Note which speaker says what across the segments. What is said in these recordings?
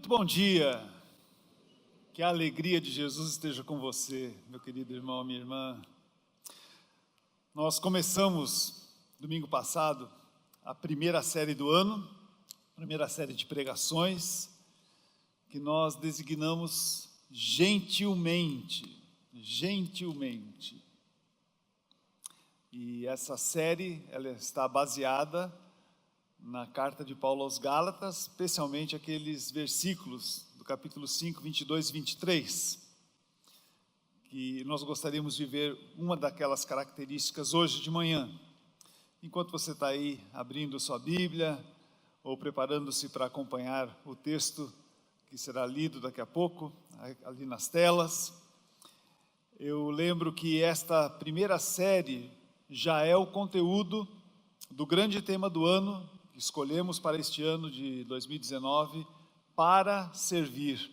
Speaker 1: Muito bom dia, que a alegria de Jesus esteja com você, meu querido irmão, minha irmã. Nós começamos, domingo passado, a primeira série do ano, primeira série de pregações, que nós designamos gentilmente. E essa série, ela está baseada na carta de Paulo aos Gálatas, especialmente aqueles versículos do capítulo 5, 22 e 23, que nós gostaríamos de ver uma daquelas características hoje de manhã. Enquanto você está aí abrindo sua Bíblia, ou preparando-se para acompanhar o texto que será lido daqui a pouco, ali nas telas, eu lembro que esta primeira série já é o conteúdo do grande tema do ano, que escolhemos para este ano de 2019, para servir,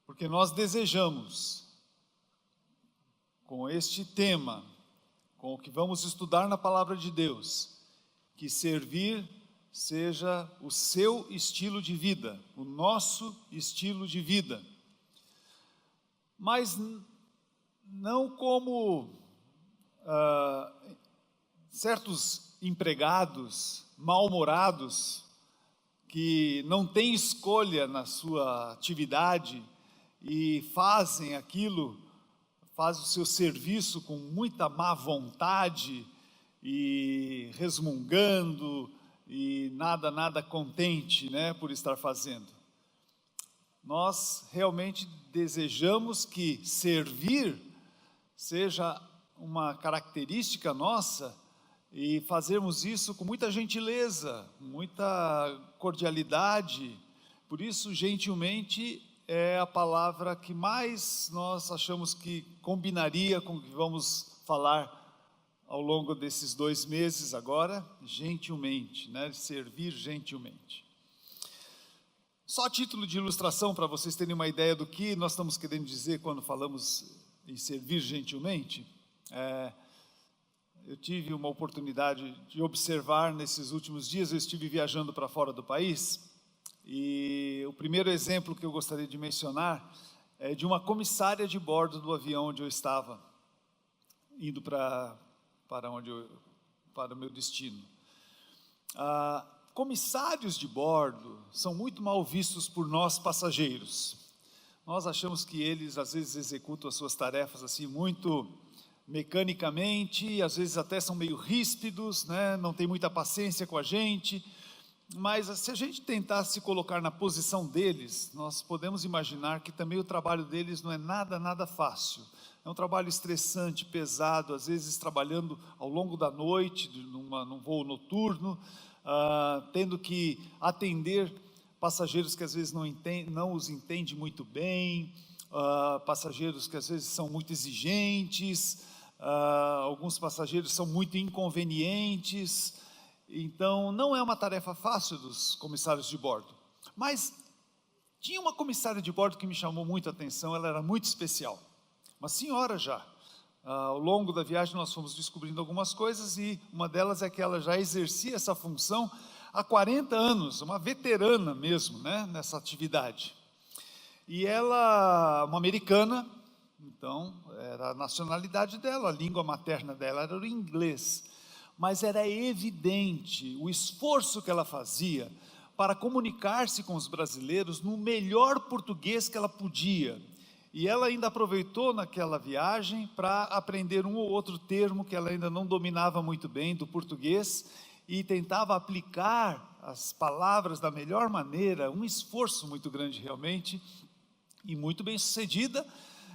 Speaker 1: porque nós desejamos, com este tema, com o que vamos estudar na Palavra de Deus, que servir seja o seu estilo de vida, o nosso estilo de vida, mas não como certos empregados mal-humorados que não têm escolha na sua atividade e fazem o seu serviço com muita má vontade e resmungando e nada contente, por estar fazendo. Nós realmente desejamos que servir seja uma característica nossa e fazermos isso com muita gentileza, muita cordialidade. Por isso, gentilmente é a palavra que mais nós achamos que combinaria com o que vamos falar ao longo desses 2 meses agora, gentilmente, servir gentilmente. Só a título de ilustração, para vocês terem uma ideia do que nós estamos querendo dizer quando falamos em servir gentilmente, eu tive uma oportunidade de observar nesses últimos dias. Eu estive viajando para fora do país, e o primeiro exemplo que eu gostaria de mencionar é de uma comissária de bordo do avião onde eu estava, indo para o meu destino. Comissários de bordo são muito mal vistos por nós passageiros. Nós achamos que eles às vezes executam as suas tarefas assim muito mecanicamente, às vezes até são meio ríspidos, não tem muita paciência com a gente, mas se a gente tentar se colocar na posição deles, nós podemos imaginar que também o trabalho deles não é nada fácil. É um trabalho estressante, pesado, às vezes trabalhando ao longo da noite, num voo noturno, tendo que atender passageiros que às vezes não os entende muito bem, passageiros que às vezes são muito exigentes, alguns passageiros são muito inconvenientes. Então não é uma tarefa fácil dos comissários de bordo. Mas tinha uma comissária de bordo que me chamou muito a atenção. Ela era muito especial, uma senhora já. Ao longo da viagem nós fomos descobrindo algumas coisas, e uma delas é que ela já exercia essa função há 40 anos, uma veterana mesmo, nessa atividade. E ela, uma americana, então era a nacionalidade dela, a língua materna dela era o inglês, mas era evidente o esforço que ela fazia para comunicar-se com os brasileiros no melhor português que ela podia. E ela ainda aproveitou naquela viagem para aprender um ou outro termo que ela ainda não dominava muito bem do português, e tentava aplicar as palavras da melhor maneira, um esforço muito grande realmente, e muito bem sucedida,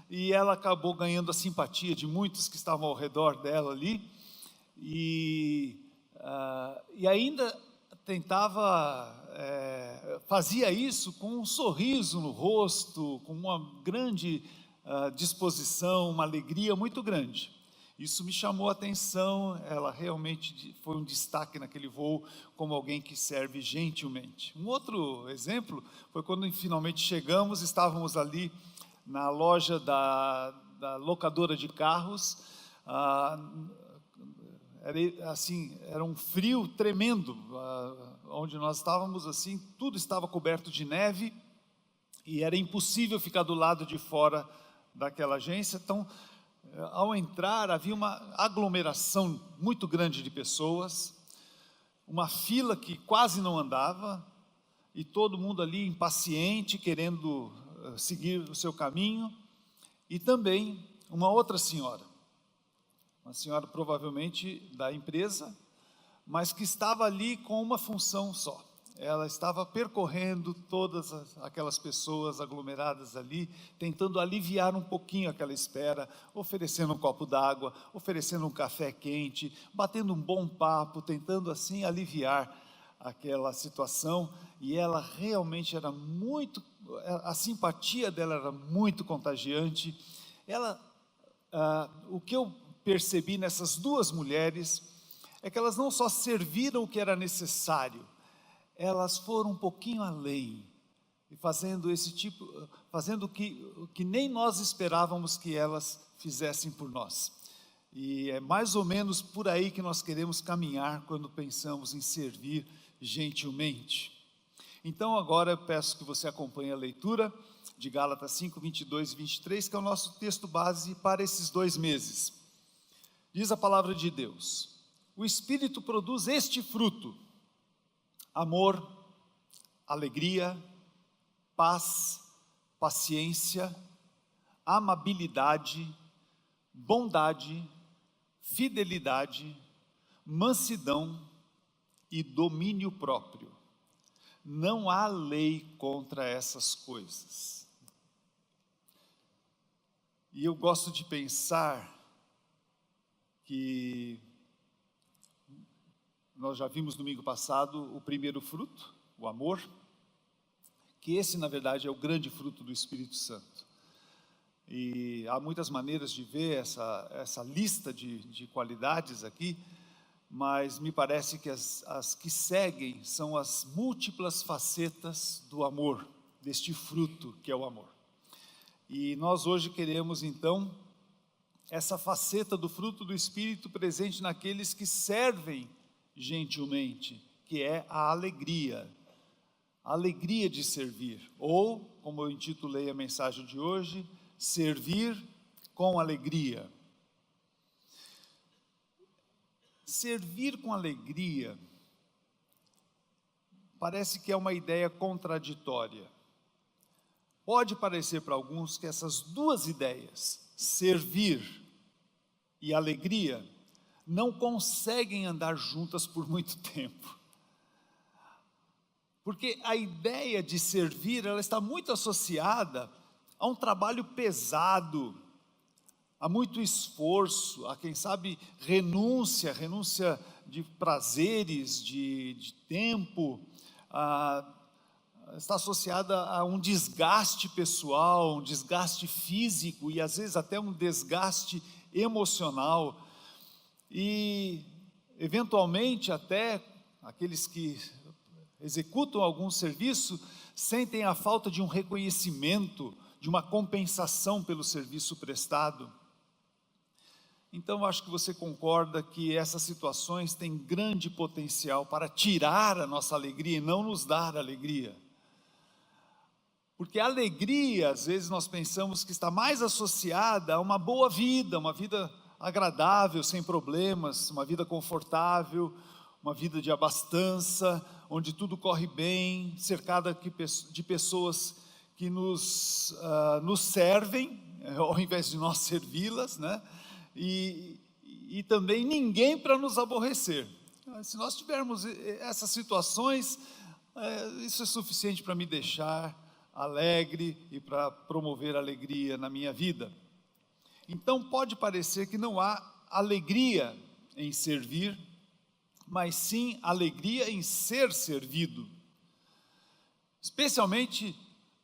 Speaker 1: e ela acabou ganhando a simpatia de muitos que estavam ao redor dela ali, e ainda fazia isso com um sorriso no rosto, com uma grande disposição, uma alegria muito grande. Isso me chamou a atenção. Ela realmente foi um destaque naquele voo, como alguém que serve gentilmente. Um outro exemplo foi quando finalmente chegamos, estávamos ali na loja da locadora de carros, era assim, era um frio tremendo, onde nós estávamos assim, tudo estava coberto de neve, e era impossível ficar do lado de fora daquela agência. Então, ao entrar, havia uma aglomeração muito grande de pessoas, uma fila que quase não andava, e todo mundo ali impaciente, querendo seguir o seu caminho, e também uma outra senhora, uma senhora provavelmente da empresa, mas que estava ali com uma função só. Ela estava percorrendo todas aquelas pessoas aglomeradas ali, tentando aliviar um pouquinho aquela espera, oferecendo um copo d'água, oferecendo um café quente, batendo um bom papo, tentando assim aliviar aquela situação. E ela realmente era muito, a simpatia dela era muito contagiante. O que eu percebi nessas duas mulheres é que elas não só serviram o que era necessário, elas foram um pouquinho além, e fazendo o que nem nós esperávamos que elas fizessem por nós. E é mais ou menos por aí que nós queremos caminhar quando pensamos em servir gentilmente. Então agora eu peço que você acompanhe a leitura de Gálatas 5, 22 e 23, que é o nosso texto base para esses 2 meses. Diz a palavra de Deus: o Espírito produz este fruto: amor, alegria, paz, paciência, amabilidade, bondade, fidelidade, mansidão e domínio próprio. Não há lei contra essas coisas. E eu gosto de pensar que nós já vimos domingo passado o primeiro fruto, o amor, que esse na verdade é o grande fruto do Espírito Santo. E há muitas maneiras de ver essa lista de qualidades aqui, mas me parece que as que seguem são as múltiplas facetas do amor, deste fruto que é o amor. E nós hoje queremos então essa faceta do fruto do Espírito presente naqueles que servem gentilmente, que é a alegria de servir, ou, como eu intitulei a mensagem de hoje, servir com alegria. Servir com alegria parece que é uma ideia contraditória. Pode parecer para alguns que essas duas ideias, servir e alegria, não conseguem andar juntas por muito tempo. Porque a ideia de servir, ela está muito associada a um trabalho pesado, a muito esforço, a quem sabe renúncia de prazeres, de tempo, está associada a um desgaste pessoal, um desgaste físico e às vezes até um desgaste emocional. E eventualmente até aqueles que executam algum serviço sentem a falta de um reconhecimento, de uma compensação pelo serviço prestado. Então, acho que você concorda que essas situações têm grande potencial para tirar a nossa alegria e não nos dar alegria. Porque a alegria, às vezes nós pensamos que está mais associada a uma boa vida, uma vida agradável, sem problemas, uma vida confortável, uma vida de abastança, onde tudo corre bem, cercada de pessoas que nos servem, ao invés de nós servi-las, né? E também ninguém para nos aborrecer. Se nós tivermos essas situações, isso é suficiente para me deixar alegre e para promover alegria na minha vida. Então pode parecer que não há alegria em servir, mas sim alegria em ser servido. Especialmente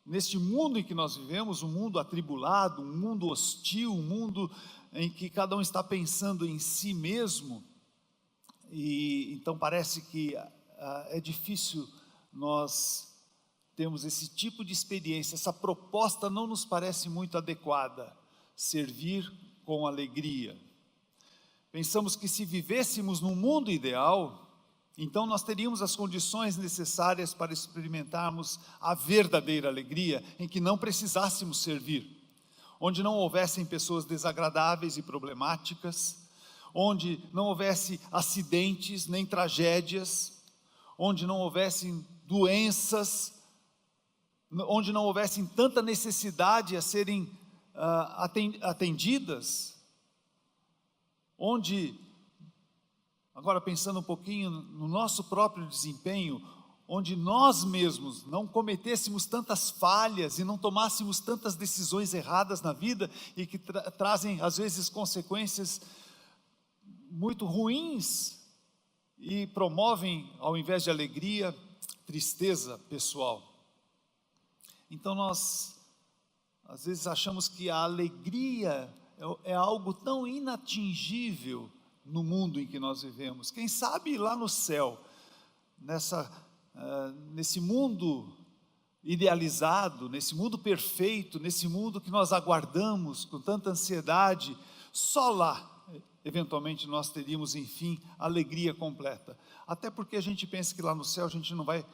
Speaker 1: neste mundo em que nós vivemos, um mundo atribulado, um mundo hostil, um mundo em que cada um está pensando em si mesmo, e então parece que é difícil nós termos esse tipo de experiência. Essa proposta não nos parece muito adequada, servir com alegria. Pensamos que se vivêssemos num mundo ideal, então nós teríamos as condições necessárias para experimentarmos a verdadeira alegria, em que não precisássemos servir, onde não houvessem pessoas desagradáveis e problemáticas, onde não houvesse acidentes nem tragédias, onde não houvessem doenças, onde não houvessem tanta necessidade a serem atendidas, onde, agora pensando um pouquinho no nosso próprio desempenho, onde nós mesmos não cometêssemos tantas falhas e não tomássemos tantas decisões erradas na vida e que trazem às vezes consequências muito ruins e promovem, ao invés de alegria, tristeza pessoal. Então nós às vezes achamos que a alegria é algo tão inatingível no mundo em que nós vivemos. Quem sabe lá no céu, nesse mundo idealizado, nesse mundo perfeito, nesse mundo que nós aguardamos com tanta ansiedade, só lá, eventualmente, nós teríamos, enfim, alegria completa. Até porque a gente pensa que lá no céu a gente não vai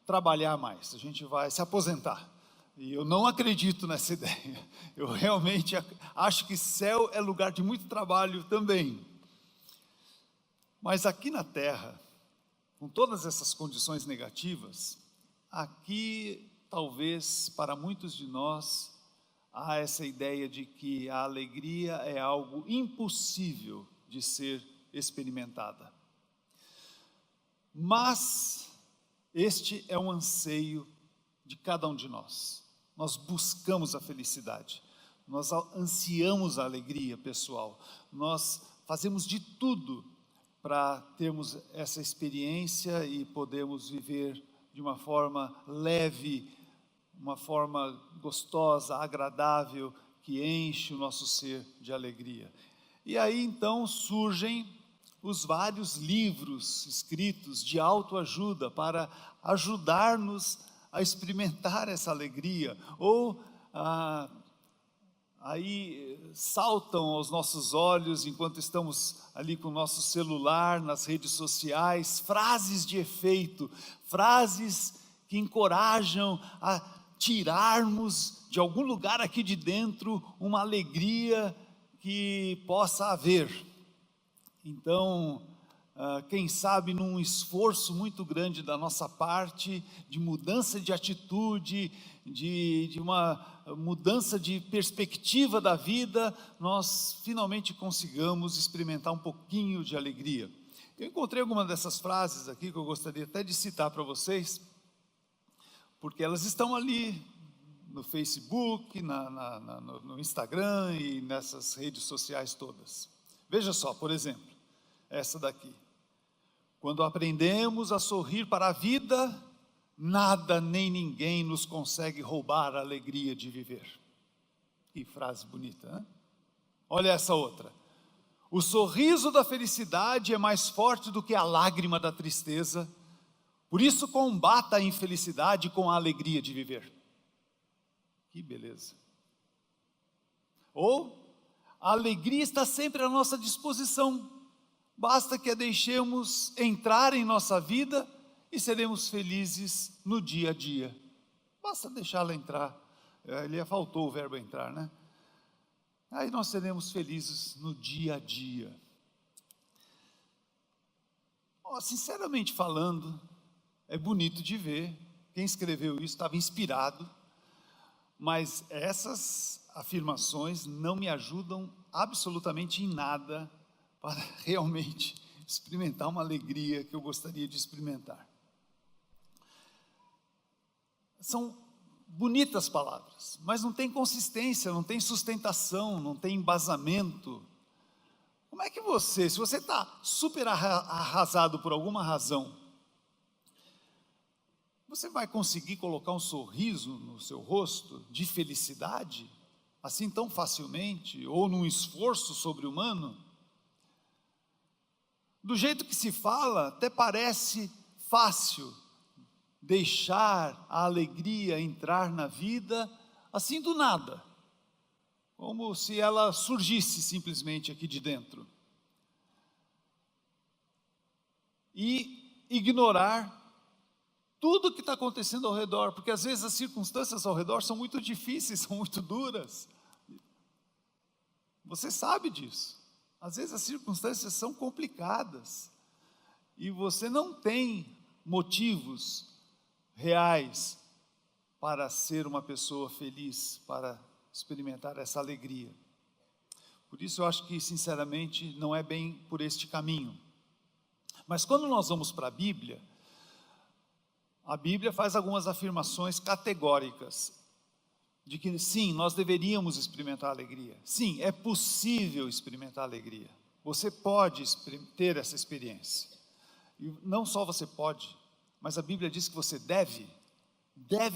Speaker 1: trabalhar mais, a gente vai se aposentar. E eu não acredito nessa ideia. Eu realmente acho que céu é lugar de muito trabalho também. Mas aqui na terra, com todas essas condições negativas, aqui talvez para muitos de nós há essa ideia de que a alegria é algo impossível de ser experimentada. Mas este é um anseio de cada um de nós. Nós buscamos a felicidade, nós ansiamos a alegria pessoal, nós fazemos de tudo para termos essa experiência e podermos viver de uma forma leve, uma forma gostosa, agradável, que enche o nosso ser de alegria. E aí então surgem os vários livros escritos de autoajuda para ajudar-nos a experimentar essa alegria, ou aí saltam aos nossos olhos, enquanto estamos ali com o nosso celular, nas redes sociais, frases de efeito, frases que encorajam a tirarmos de algum lugar aqui de dentro uma alegria que possa haver. Então, quem sabe num esforço muito grande da nossa parte, de mudança de atitude, de uma mudança de perspectiva da vida, nós finalmente consigamos experimentar um pouquinho de alegria. Eu encontrei algumas dessas frases aqui que eu gostaria até de citar para vocês, porque elas estão ali no Facebook, no Instagram e nessas redes sociais todas. Veja só, por exemplo, essa daqui: quando aprendemos a sorrir para a vida, nada nem ninguém nos consegue roubar a alegria de viver. Que frase bonita, né? Olha essa outra: o sorriso da felicidade é mais forte do que a lágrima da tristeza, por isso combata a infelicidade com a alegria de viver. Que beleza. Ou, a alegria está sempre à nossa disposição, basta que a deixemos entrar em nossa vida e seremos felizes no dia a dia. Basta deixá-la entrar. Ali faltou o verbo entrar, né? Aí nós seremos felizes no dia a dia. Sinceramente falando, é bonito de ver. Quem escreveu isso estava inspirado, mas essas afirmações não me ajudam absolutamente em nada para realmente experimentar uma alegria que eu gostaria de experimentar. São bonitas palavras, mas não tem consistência, não tem sustentação, não tem embasamento. Como é que se você está super arrasado por alguma razão, você vai conseguir colocar um sorriso no seu rosto de felicidade, assim tão facilmente, ou num esforço sobre-humano? Do jeito que se fala, até parece fácil deixar a alegria entrar na vida, assim do nada, como se ela surgisse simplesmente aqui de dentro. e ignorar tudo que está acontecendo ao redor, porque às vezes as circunstâncias ao redor são muito difíceis, são muito duras. Você sabe disso. Às vezes as circunstâncias são complicadas e você não tem motivos reais para ser uma pessoa feliz, para experimentar essa alegria. Por isso eu acho que, sinceramente, não é bem por este caminho. Mas quando nós vamos para a Bíblia faz algumas afirmações categóricas, de que sim, nós deveríamos experimentar alegria. Sim, é possível experimentar alegria. Você pode ter essa experiência. E não só você pode, mas a Bíblia diz que você deve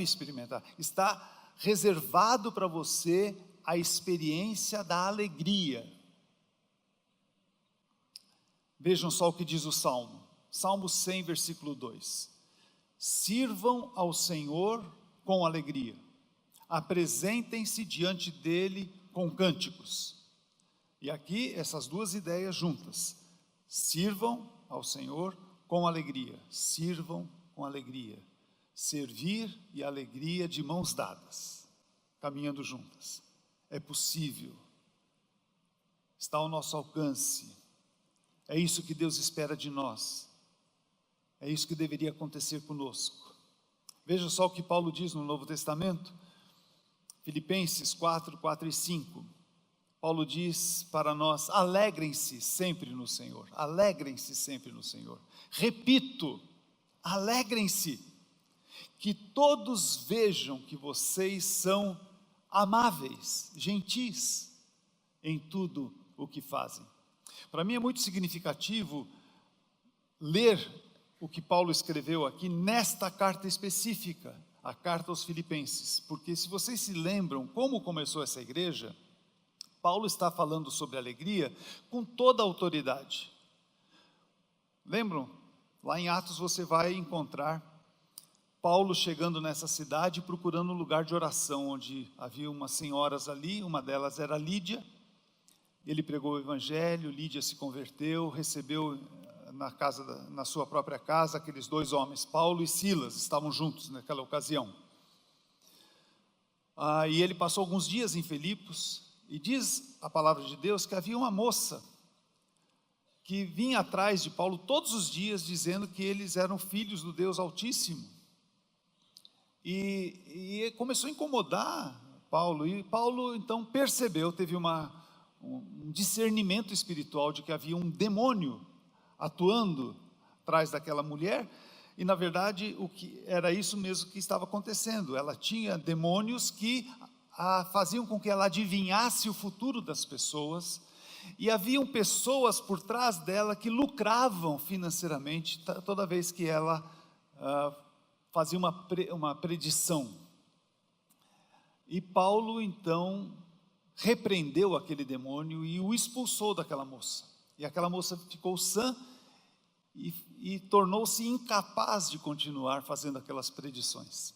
Speaker 1: experimentar. Está reservado para você a experiência da alegria. Vejam só o que diz o Salmo. Salmo 100, versículo 2. Sirvam ao Senhor com alegria. Apresentem-se diante dele com cânticos. E aqui essas duas ideias juntas. Sirvam ao Senhor com alegria. Sirvam com alegria. Servir e alegria de mãos dadas, caminhando juntas. É possível. Está ao nosso alcance. É isso que Deus espera de nós. É isso que deveria acontecer conosco. Veja só o que Paulo diz no Novo Testamento. Filipenses 4, 4 e 5, Paulo diz para nós: alegrem-se sempre no Senhor, alegrem-se sempre no Senhor. Repito, alegrem-se, que todos vejam que vocês são amáveis, gentis em tudo o que fazem. Para mim é muito significativo ler o que Paulo escreveu aqui nesta carta específica, a carta aos Filipenses, porque se vocês se lembram como começou essa igreja, Paulo está falando sobre alegria com toda a autoridade. Lembram? Lá em Atos você vai encontrar Paulo chegando nessa cidade procurando um lugar de oração, onde havia umas senhoras ali, uma delas era Lídia. Ele pregou o evangelho, Lídia se converteu, recebeu na sua própria casa aqueles dois homens, Paulo e Silas, estavam juntos naquela ocasião. E ele passou alguns dias em Filipos, e diz a palavra de Deus que havia uma moça que vinha atrás de Paulo todos os dias, dizendo que eles eram filhos do Deus Altíssimo, e começou a incomodar Paulo, e Paulo então percebeu, teve um discernimento espiritual de que havia um demônio atuando atrás daquela mulher, e na verdade o que era isso mesmo que estava acontecendo. Ela tinha demônios que faziam com que ela adivinhasse o futuro das pessoas, e haviam pessoas por trás dela que lucravam financeiramente toda vez que ela fazia uma predição. E Paulo então repreendeu aquele demônio e o expulsou daquela moça, e aquela moça ficou sã e tornou-se incapaz de continuar fazendo aquelas predições.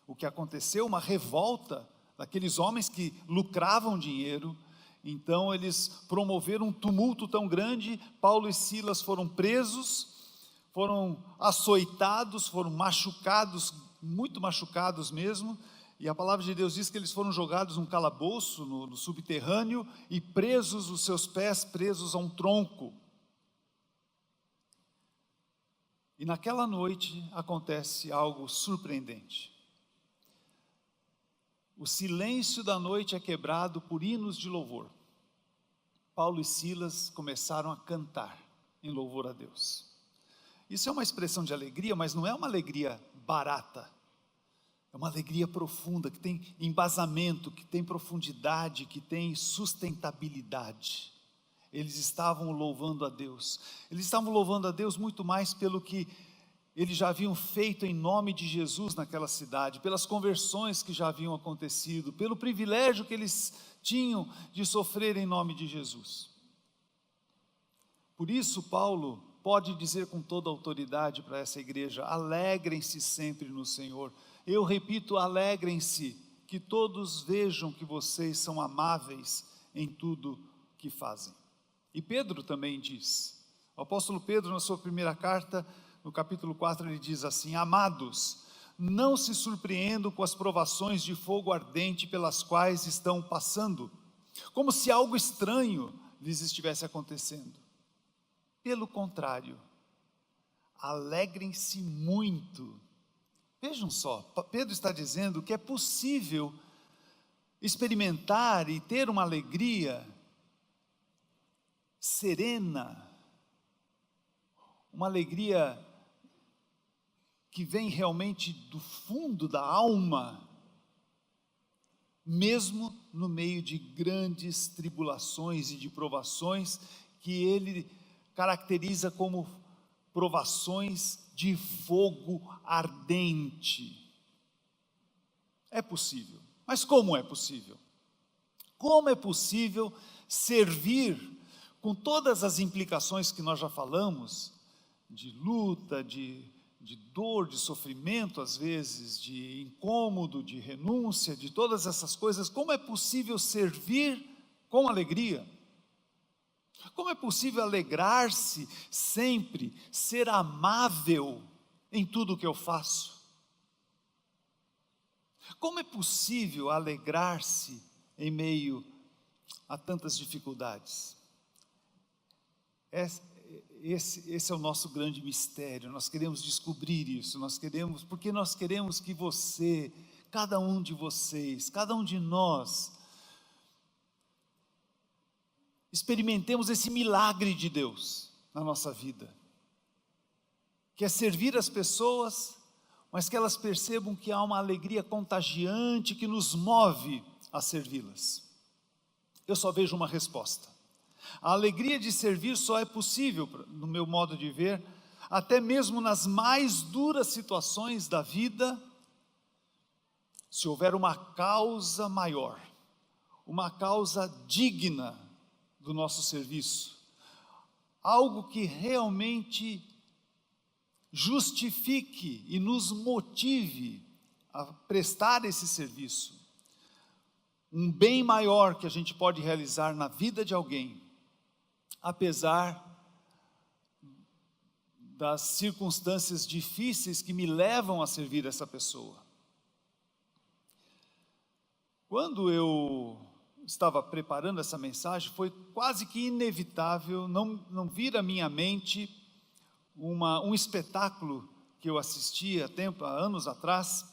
Speaker 1: O que aconteceu? Uma revolta daqueles homens que lucravam dinheiro. Então eles promoveram um tumulto tão grande. Paulo e Silas foram presos, foram açoitados, foram machucados, muito machucados mesmo, e a palavra de Deus diz que eles foram jogados num calabouço no subterrâneo e presos, os seus pés presos a um tronco. E naquela noite acontece algo surpreendente. O silêncio da noite é quebrado por hinos de louvor. Paulo e Silas começaram a cantar em louvor a Deus. Isso é uma expressão de alegria, mas não é uma alegria barata. É uma alegria profunda, que tem embasamento, que tem profundidade, que tem sustentabilidade. Eles estavam louvando a Deus. Eles estavam louvando a Deus muito mais pelo que eles já haviam feito em nome de Jesus naquela cidade, pelas conversões que já haviam acontecido, pelo privilégio que eles tinham de sofrer em nome de Jesus. Por isso, Paulo pode dizer com toda a autoridade para essa igreja: alegrem-se sempre no Senhor. Eu repito, alegrem-se, que todos vejam que vocês são amáveis em tudo que fazem. E Pedro também diz, O apóstolo Pedro, na sua primeira carta, no capítulo 4, ele diz assim: amados, não se surpreendam com as provações de fogo ardente pelas quais estão passando, como se algo estranho lhes estivesse acontecendo. Pelo contrário, alegrem-se muito. Vejam só, Pedro está dizendo que é possível experimentar e ter uma alegria serena, uma alegria que vem realmente do fundo da alma, mesmo no meio de grandes tribulações e de provações, que ele caracteriza como provações de fogo ardente. É possível. Mas como é possível? Como é possível servir com todas as implicações que nós já falamos, de luta, de dor, de sofrimento às vezes, de incômodo, de renúncia, de todas essas coisas, como é possível servir com alegria? Como é possível alegrar-se sempre, ser amável em tudo o que eu faço? Como é possível alegrar-se em meio a tantas dificuldades? Esse é o nosso grande mistério. Nós queremos descobrir isso, porque nós queremos que você, cada um de vocês, cada um de nós, experimentemos esse milagre de Deus na nossa vida, que é servir as pessoas, mas que elas percebam que há uma alegria contagiante que nos move a servi-las. Eu só vejo uma resposta: a alegria de servir só é possível, no meu modo de ver, até mesmo nas mais duras situações da vida, se houver uma causa maior, uma causa digna do nosso serviço, algo que realmente justifique e nos motive a prestar esse serviço. Um bem maior que a gente pode realizar na vida de alguém, apesar das circunstâncias difíceis que me levam a servir essa pessoa. Quando eu estava preparando essa mensagem, foi quase que inevitável não vir à minha mente um espetáculo que eu assisti há anos atrás,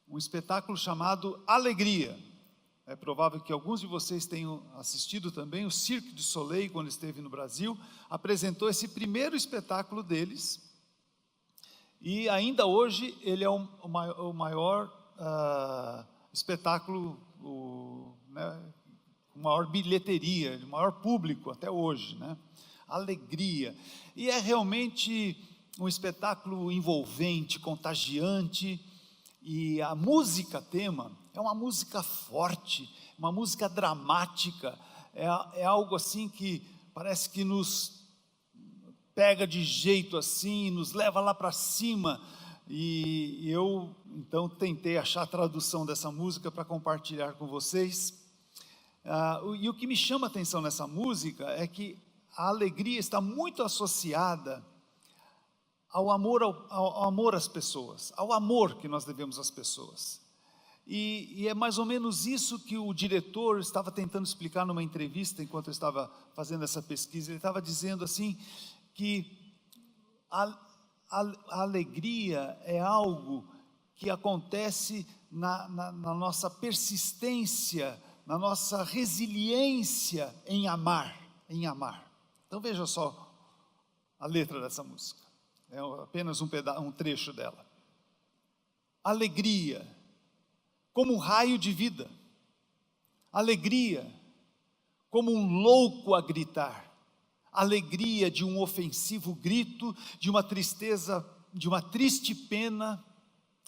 Speaker 1: um espetáculo chamado Alegria. É provável que alguns de vocês tenham assistido também. O Cirque du Soleil, quando esteve no Brasil, apresentou esse primeiro espetáculo deles, e ainda hoje ele é o maior espetáculo, com maior bilheteria, de maior público até hoje, né? Alegria, e é realmente um espetáculo envolvente, contagiante, e a música tema é uma música forte, uma música dramática, é algo assim que parece que nos pega de jeito assim, nos leva lá para cima, e eu então tentei achar a tradução dessa música para compartilhar com vocês. E o que me chama a atenção nessa música é que a alegria está muito associada ao amor às pessoas, ao amor que nós devemos às pessoas. E é mais ou menos isso que o diretor estava tentando explicar numa entrevista, enquanto eu estava fazendo essa pesquisa. Ele estava dizendo assim, que a alegria é algo que acontece na nossa persistência, na nossa resiliência em amar. Então veja só a letra dessa música, é apenas um trecho dela. Alegria como um raio de vida, alegria como um louco a gritar, alegria de um ofensivo grito, de uma tristeza, de uma triste pena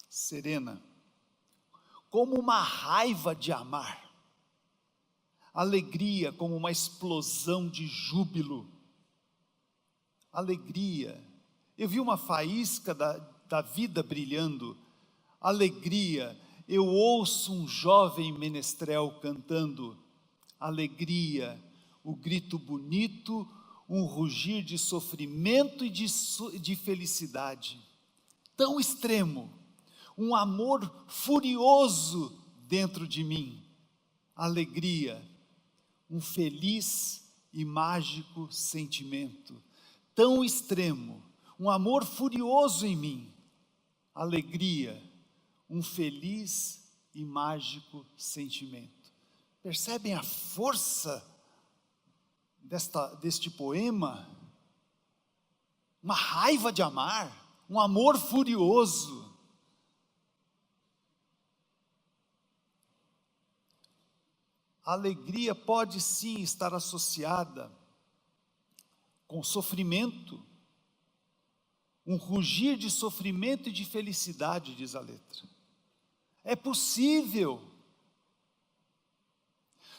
Speaker 1: serena, como uma raiva de amar, alegria como uma explosão de júbilo, alegria, eu vi uma faísca da vida brilhando, alegria, eu ouço um jovem menestrel cantando, alegria, o grito bonito, um rugir de sofrimento e de felicidade, tão extremo, um amor furioso dentro de mim, alegria, um feliz e mágico sentimento, tão extremo, um amor furioso em mim, alegria, um feliz e mágico sentimento. Percebem a força deste poema? Uma raiva de amar, um amor furioso. A alegria pode sim estar associada com sofrimento, um rugir de sofrimento e de felicidade, diz a letra. É possível.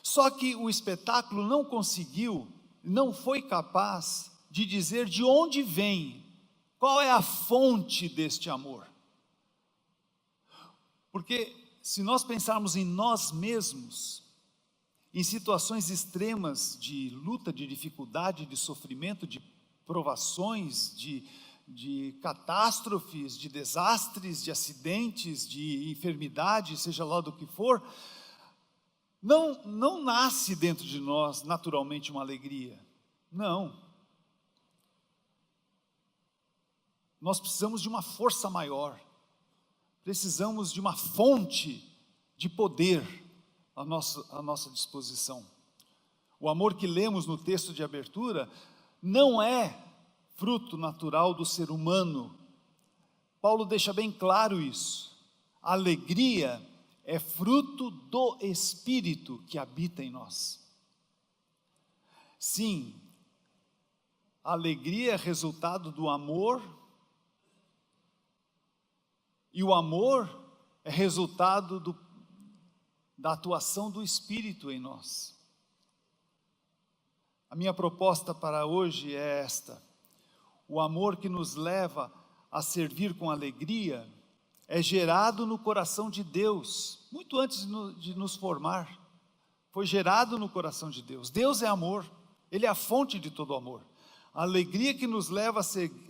Speaker 1: Só que o espetáculo não conseguiu, não foi capaz de dizer de onde vem, qual é a fonte deste amor. Porque se nós pensarmos em nós mesmos, em situações extremas de luta, de dificuldade, de sofrimento, de provações, de catástrofes, de desastres, de acidentes, de enfermidade, seja lá do que for, não nasce dentro de nós naturalmente uma alegria. Não. Nós precisamos de uma força maior, precisamos de uma fonte de poder à nossa disposição. O amor que lemos no texto de abertura não é fruto natural do ser humano. Paulo deixa bem claro isso. A alegria é fruto do Espírito que habita em nós. Sim, a alegria é resultado do amor, e o amor é resultado da atuação do Espírito em nós. A minha proposta para hoje é esta: o amor que nos leva a servir com alegria é gerado no coração de Deus, muito antes de nos formar, foi gerado no coração de Deus. Deus é amor, Ele é a fonte de todo amor. A alegria que nos leva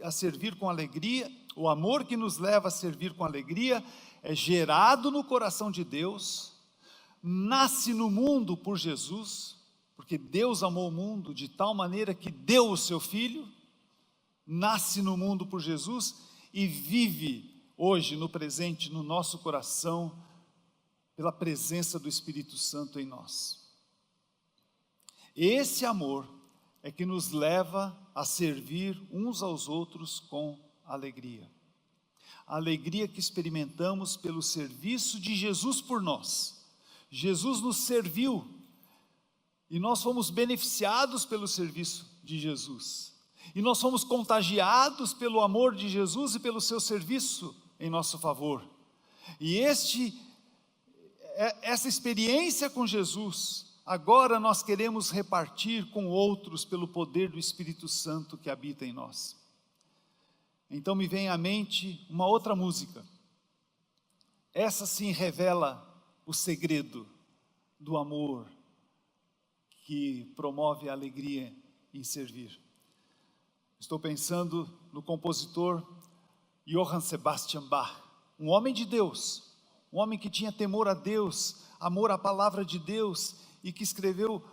Speaker 1: a servir com alegria, o amor que nos leva a servir com alegria, é gerado no coração de Deus, nasce no mundo por Jesus, porque Deus amou o mundo de tal maneira que deu o seu Filho, nasce no mundo por Jesus e vive hoje, no presente, no nosso coração, pela presença do Espírito Santo em nós. Esse amor é que nos leva a servir uns aos outros com alegria. A alegria que experimentamos pelo serviço de Jesus por nós. Jesus nos serviu e nós fomos beneficiados pelo serviço de Jesus. E nós fomos contagiados pelo amor de Jesus e pelo seu serviço em nosso favor. E essa experiência com Jesus, agora nós queremos repartir com outros pelo poder do Espírito Santo que habita em nós. Então me vem à mente uma outra música. Essa sim revela o segredo do amor que promove a alegria em servir. Estou pensando no compositor Johann Sebastian Bach, um homem de Deus, um homem que tinha temor a Deus, amor à palavra de Deus, e que escreveu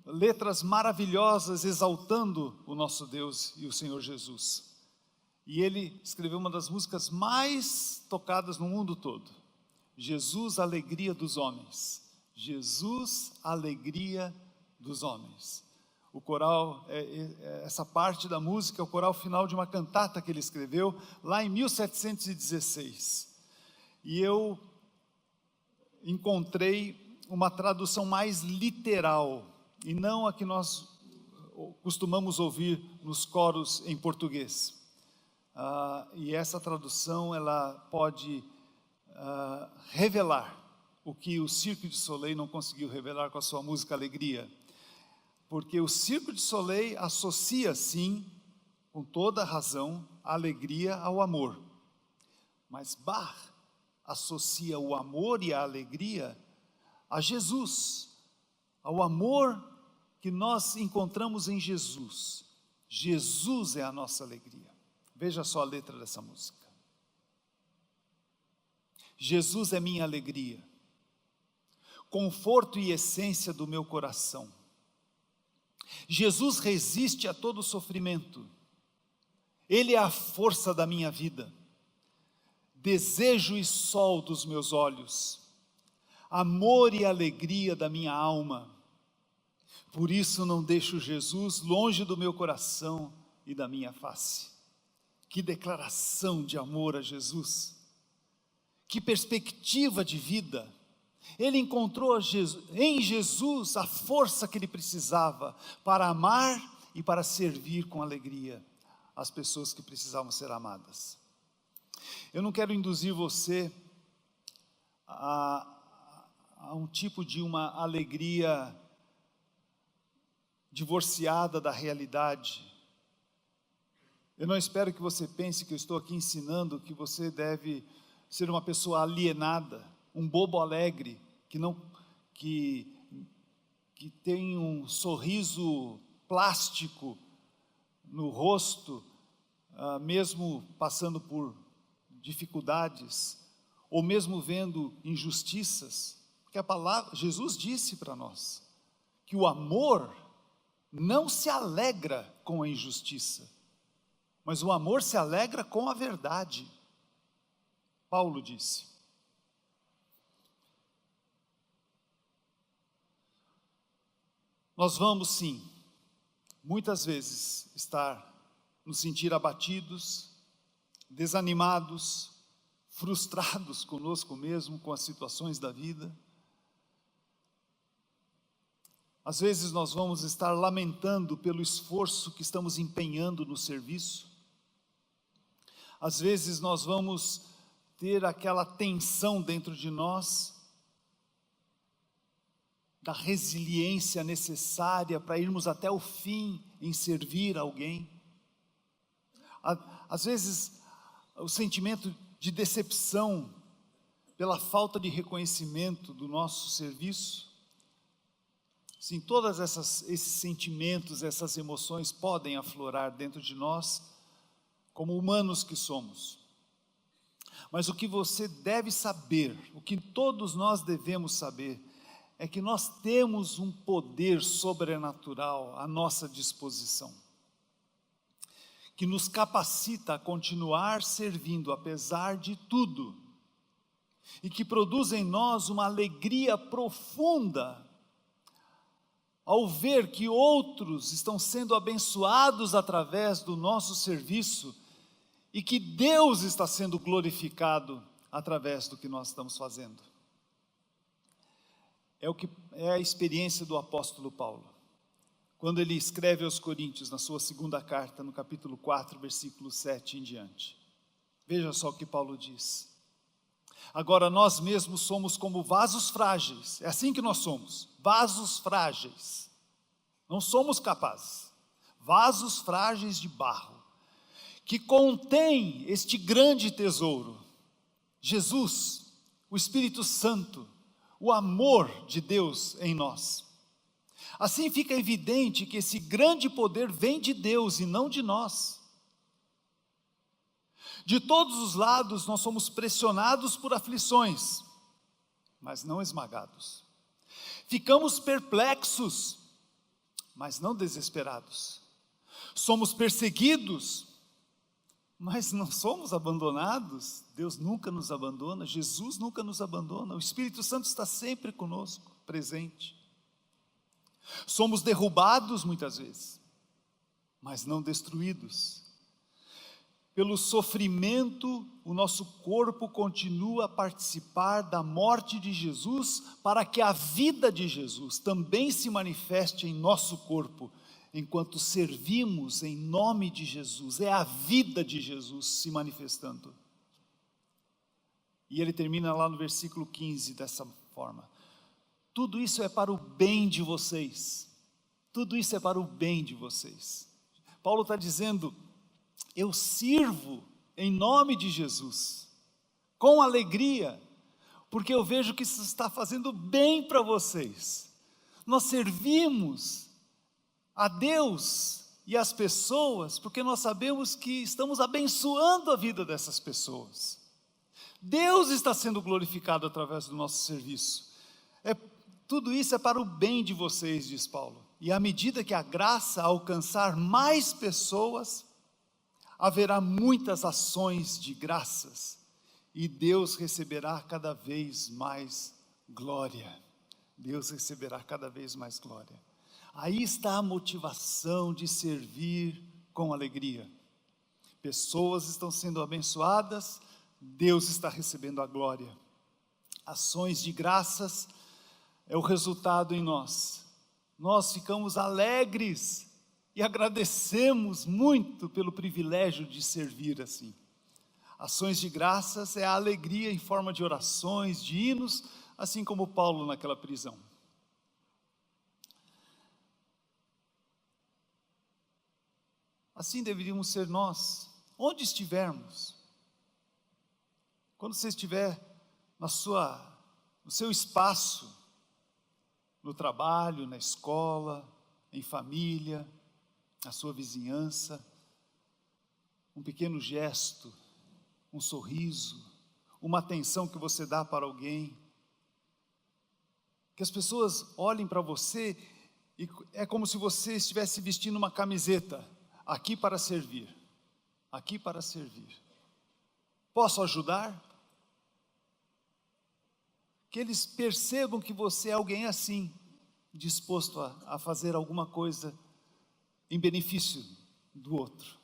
Speaker 1: letras maravilhosas exaltando o nosso Deus e o Senhor Jesus. E ele escreveu uma das músicas mais tocadas no mundo todo: Jesus, alegria dos homens. Jesus, alegria dos homens. O coral, essa parte da música é o coral final de uma cantata que ele escreveu lá em 1716. E eu encontrei uma tradução mais literal, e não a que nós costumamos ouvir nos coros em português. E essa tradução, ela pode revelar o que o Cirque du Soleil não conseguiu revelar com a sua música Alegria. Porque o Cirque du Soleil associa, sim, com toda razão, a alegria ao amor. Mas Bach associa o amor e a alegria a Jesus, ao amor que nós encontramos em Jesus. Jesus é a nossa alegria. Veja só a letra dessa música. Jesus é minha alegria, conforto e essência do meu coração. Jesus resiste a todo sofrimento. Ele é a força da minha vida, desejo e sol dos meus olhos, amor e alegria da minha alma. Por isso não deixo Jesus longe do meu coração e da minha face. Que declaração de amor a Jesus! Que perspectiva de vida! Ele encontrou em Jesus a força que ele precisava para amar e para servir com alegria as pessoas que precisavam ser amadas. Eu não quero induzir você a um tipo de uma alegria divorciada da realidade. Eu não espero que você pense que eu estou aqui ensinando que você deve ser uma pessoa alienada, um bobo alegre, que tem um sorriso plástico no rosto, mesmo passando por dificuldades, ou mesmo vendo injustiças, porque Jesus disse para nós, que o amor não se alegra com a injustiça, mas o amor se alegra com a verdade. Paulo disse. Nós vamos sim, muitas vezes, nos sentir abatidos, desanimados, frustrados conosco mesmo, com as situações da vida. Às vezes nós vamos estar lamentando pelo esforço que estamos empenhando no serviço. Às vezes nós vamos ter aquela tensão dentro de nós, da resiliência necessária para irmos até o fim em servir alguém. Às vezes o sentimento de decepção pela falta de reconhecimento do nosso serviço. Sim, todos esses sentimentos, essas emoções podem aflorar dentro de nós, como humanos que somos. Mas o que você deve saber, o que todos nós devemos saber, é que nós temos um poder sobrenatural à nossa disposição, que nos capacita a continuar servindo apesar de tudo, e que produz em nós uma alegria profunda, ao ver que outros estão sendo abençoados através do nosso serviço, e que Deus está sendo glorificado através do que nós estamos fazendo. É a experiência do apóstolo Paulo, quando ele escreve aos Coríntios, na sua segunda carta, no capítulo 4, versículo 7 em diante. Veja só o que Paulo diz. Agora nós mesmos somos como vasos frágeis, é assim que nós somos, vasos frágeis, não somos capazes, vasos frágeis de barro, que contém este grande tesouro, Jesus, o Espírito Santo, o amor de Deus em nós. Assim fica evidente que esse grande poder vem de Deus e não de nós. De todos os lados nós somos pressionados por aflições, mas não esmagados. Ficamos perplexos, mas não desesperados. Somos perseguidos, mas não somos abandonados. Deus nunca nos abandona, Jesus nunca nos abandona, o Espírito Santo está sempre conosco, presente. Somos derrubados muitas vezes, mas não destruídos. Pelo sofrimento, o nosso corpo continua a participar da morte de Jesus, para que a vida de Jesus também se manifeste em nosso corpo, enquanto servimos em nome de Jesus. É a vida de Jesus se manifestando. E ele termina lá no versículo 15 dessa forma: tudo isso é para o bem de vocês, tudo isso é para o bem de vocês. Paulo está dizendo, eu sirvo em nome de Jesus, com alegria, porque eu vejo que isso está fazendo bem para vocês. Nós servimos a Deus e as pessoas, porque nós sabemos que estamos abençoando a vida dessas pessoas. Deus está sendo glorificado através do nosso serviço. Tudo isso é para o bem de vocês, diz Paulo. E à medida que a graça alcançar mais pessoas, haverá muitas ações de graças, e Deus receberá cada vez mais glória. Deus receberá cada vez mais glória. Aí está a motivação de servir com alegria. Pessoas estão sendo abençoadas, Deus está recebendo a glória. Ações de graças é o resultado em nós. Nós ficamos alegres e agradecemos muito pelo privilégio de servir assim. Ações de graças é a alegria em forma de orações, de hinos, assim como Paulo naquela prisão. Assim deveríamos ser nós, onde estivermos. Quando você estiver no seu espaço, no trabalho, na escola, em família, na sua vizinhança, um pequeno gesto, um sorriso, uma atenção que você dá para alguém, que as pessoas olhem para você e é como se você estivesse vestindo uma camiseta, aqui para servir, aqui para servir. Posso ajudar? Que eles percebam que você é alguém assim, disposto a fazer alguma coisa em benefício do outro.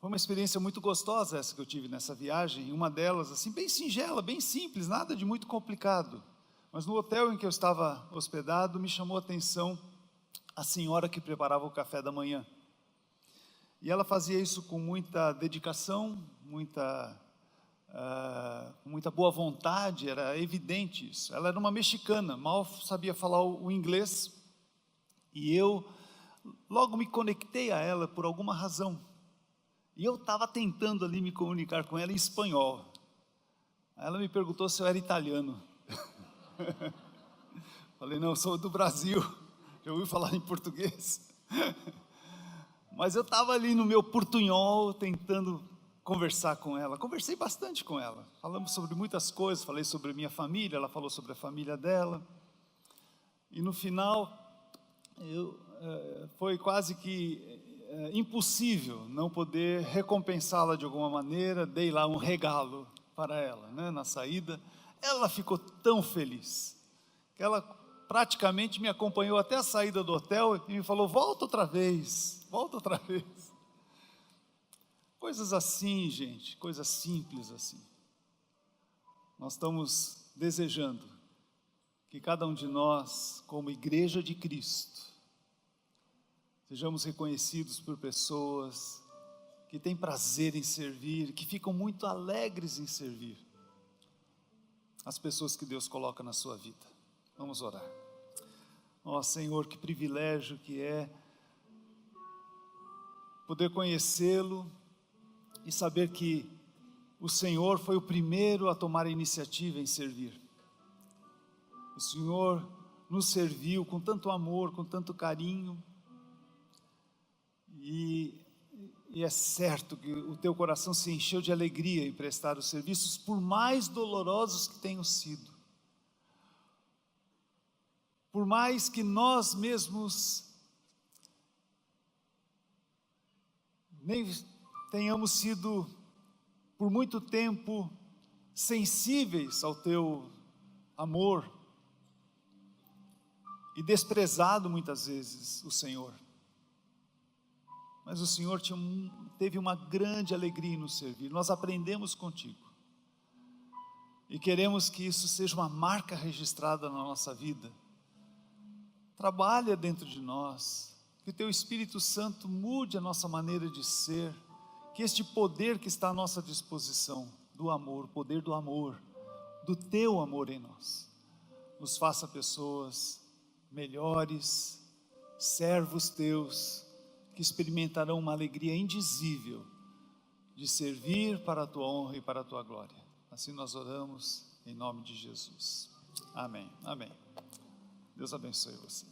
Speaker 1: Foi uma experiência muito gostosa essa que eu tive nessa viagem, uma delas assim, bem singela, bem simples, nada de muito complicado. Mas no hotel em que eu estava hospedado, me chamou a atenção a senhora que preparava o café da manhã. E ela fazia isso com muita dedicação, muita boa vontade, era evidente isso. Ela era uma mexicana, mal sabia falar o inglês, e eu logo me conectei a ela por alguma razão. E eu estava tentando ali me comunicar com ela em espanhol. Ela me perguntou se eu era italiano. Falei, não, eu sou do Brasil, já ouvi falar em português. Mas eu estava ali no meu portunhol, tentando conversar com ela. Conversei bastante com ela, falamos sobre muitas coisas, falei sobre a minha família, ela falou sobre a família dela. E no final, foi quase que impossível não poder recompensá-la de alguma maneira. Dei lá um regalo para ela, né, na saída. Ela ficou tão feliz, que ela praticamente me acompanhou até a saída do hotel e me falou, volta outra vez. Coisas assim, gente, coisas simples assim. Nós estamos desejando que cada um de nós, como igreja de Cristo, sejamos reconhecidos por pessoas que têm prazer em servir, que ficam muito alegres em servir as pessoas que Deus coloca na sua vida. Vamos orar. Ó Senhor, que privilégio que é poder conhecê-lo e saber que o Senhor foi o primeiro a tomar a iniciativa em servir. O Senhor nos serviu com tanto amor, com tanto carinho, e é certo que o teu coração se encheu de alegria em prestar os serviços, por mais dolorosos que tenham sido, por mais que nós mesmos nem tenhamos sido por muito tempo sensíveis ao teu amor e desprezado muitas vezes o Senhor. Mas o Senhor teve uma grande alegria em nos servir. Nós aprendemos contigo e queremos que isso seja uma marca registrada na nossa vida. Trabalha dentro de nós, que o teu Espírito Santo mude a nossa maneira de ser, que este poder que está à nossa disposição, do amor, o poder do amor, do teu amor em nós, nos faça pessoas melhores, servos teus, que experimentarão uma alegria indizível de servir para a tua honra e para a tua glória. Assim nós oramos em nome de Jesus. Amém. Amém. Deus abençoe você.